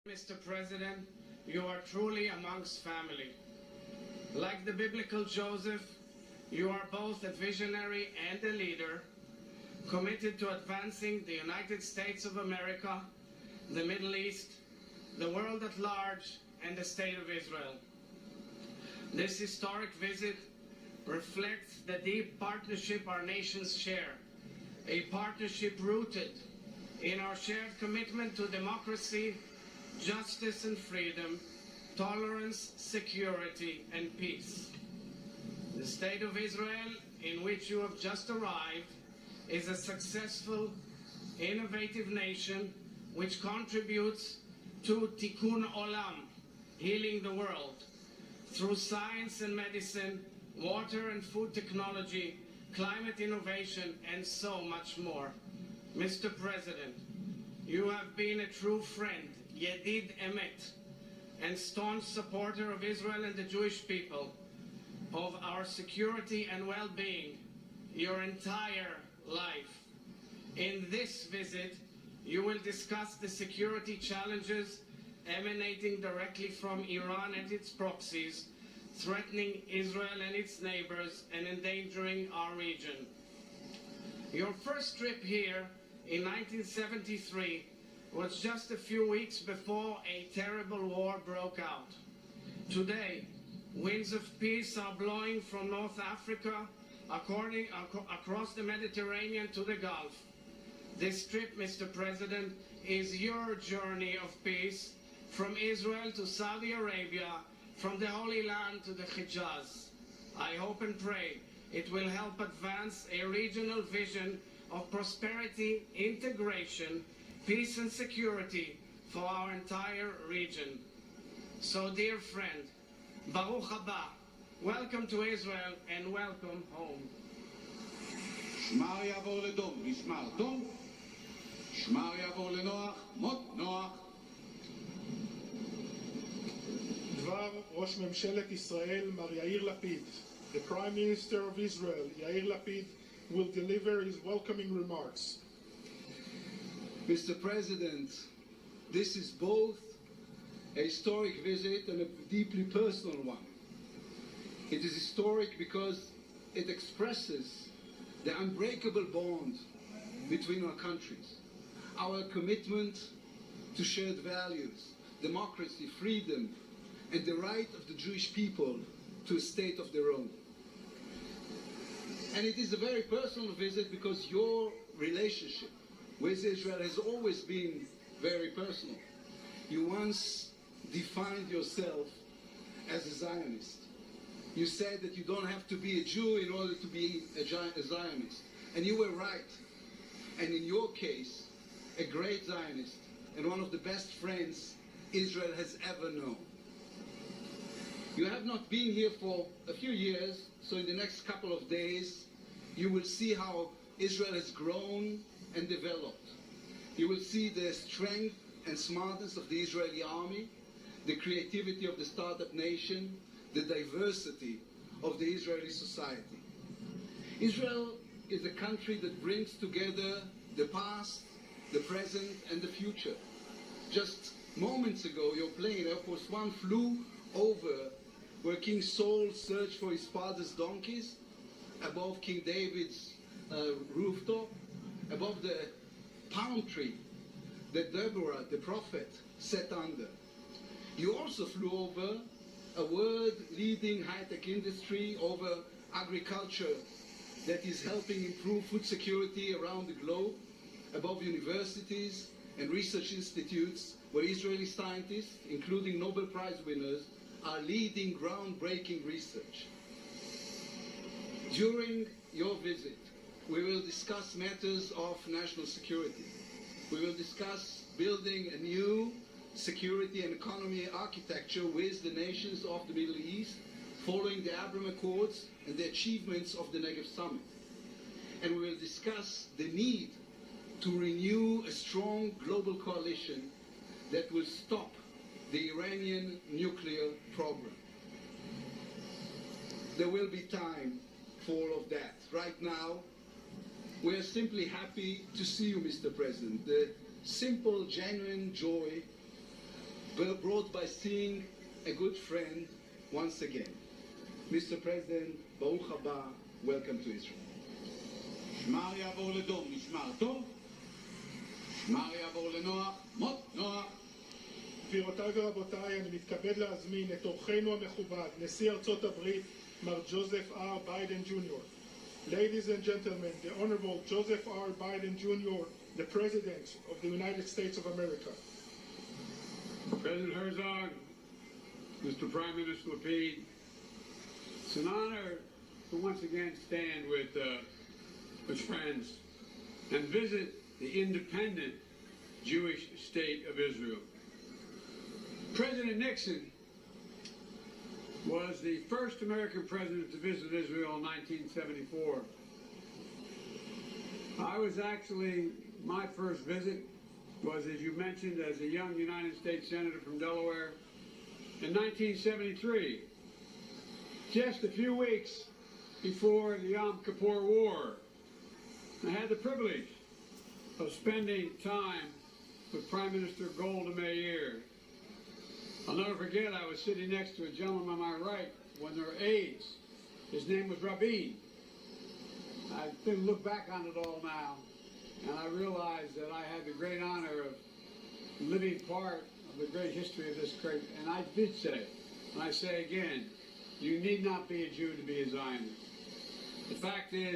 Mr. President, you are truly amongst family. Like the biblical Joseph, you are both a visionary and a leader, committed to advancing the United States of America, the Middle East, the world at large, and the State of Israel. This historic visit reflects the deep partnership our nations share, a partnership rooted in our shared commitment to democracy, justice and freedom, tolerance, security, and peace. The State of Israel, in which you have just arrived, is a successful, innovative nation which contributes to Tikkun Olam, healing the world, through science and medicine, water and food technology, climate innovation, and so much more. Mr. President, you have been a true friend, Yedid Emet, and staunch supporter of Israel and the Jewish people, of our security and well-being, your entire life. In this visit, you will discuss the security challenges emanating directly from Iran and its proxies, threatening Israel and its neighbors and endangering our region. Your first trip here in 1973 was just a few weeks before a terrible war broke out. Today, winds of peace are blowing from North Africa across the Mediterranean to the Gulf. This trip, Mr. President, is your journey of peace from Israel to Saudi Arabia, from the Holy Land to the Hijaz. I hope and pray it will help advance a regional vision of prosperity, integration, peace and security for our entire region. So, dear friend, Baruch haba, welcome to Israel and welcome home. שמר יעבור לדום, משמר דום, שמר יעבור לנוח, מות נוח. דבר ראש ממשלת ישראל, מר יאיר לפיד. The Prime Minister of Israel, Yair Lapid, will deliver his welcoming remarks. Mr. President, this is both a historic visit and a deeply personal one. It is historic because it expresses the unbreakable bond between our countries, our commitment to shared values, democracy, freedom, and the right of the Jewish people to a state of their own. And it is a very personal visit because your relationship with Israel has always been very personal. You once defined yourself as a Zionist. You said that you don't have to be a Jew in order to be a Zionist. And you were right. And in your case, a great Zionist and one of the best friends Israel has ever known. You have not been here for a few years, so in the next couple of days, you will see how Israel has grown and developed. You will see the strength and smartness of the Israeli army, the creativity of the startup nation, the diversity of the Israeli society. Israel is a country that brings together the past, the present, and the future. Just moments ago, your plane, Air Force One, flew over where King Saul searched for his father's donkeys, above King David's rooftop, above the palm tree that Deborah, the prophet, sat under. You also flew over a world-leading high-tech industry, over agriculture that is helping improve food security around the globe, above universities and research institutes where Israeli scientists, including Nobel Prize winners, are leading groundbreaking research. During your visit, we will discuss matters of national security. We will discuss building a new security and economy architecture with the nations of the Middle East, following the Abraham Accords and the achievements of the Negev Summit. And we will discuss the need to renew a strong global coalition that will stop the Iranian nuclear program. There will be time for all of that. Right now, we are simply happy to see you, Mr. President. The simple, genuine joy brought by seeing a good friend once again. Mr. President, Baruch haba, welcome to Israel. שמר יעבור לדום, משמר טוב, שמר יעבור לנוח, מות נוח. גבירותיי ורבותיי, אני מתכבד להזמין את אורחנו המכובד, נשיא ארצות הברית, מר ג'וזף R. ביידן ג'וניור. Ladies and gentlemen, the Honorable Joseph R. Biden Jr., the President of the United States of America. President Herzog, Mr. Prime Minister Lapid, it's an honor to once again stand with friends and visit the independent Jewish state of Israel. President Nixon was the first American president to visit Israel in 1974. My first visit was, as you mentioned, as a young United States Senator from Delaware in 1973, just a few weeks before the Yom Kippur War. I had the privilege of spending time with Prime Minister Golda Meir. I'll never forget, I was sitting next to a gentleman on my right when there were aides. His name was Ravi. I can look back on it all now, and I realized that I had the great honor of living part of the great history of this great, and I did say, and I say again, you need not be a Jew to be a Zionist. The fact is,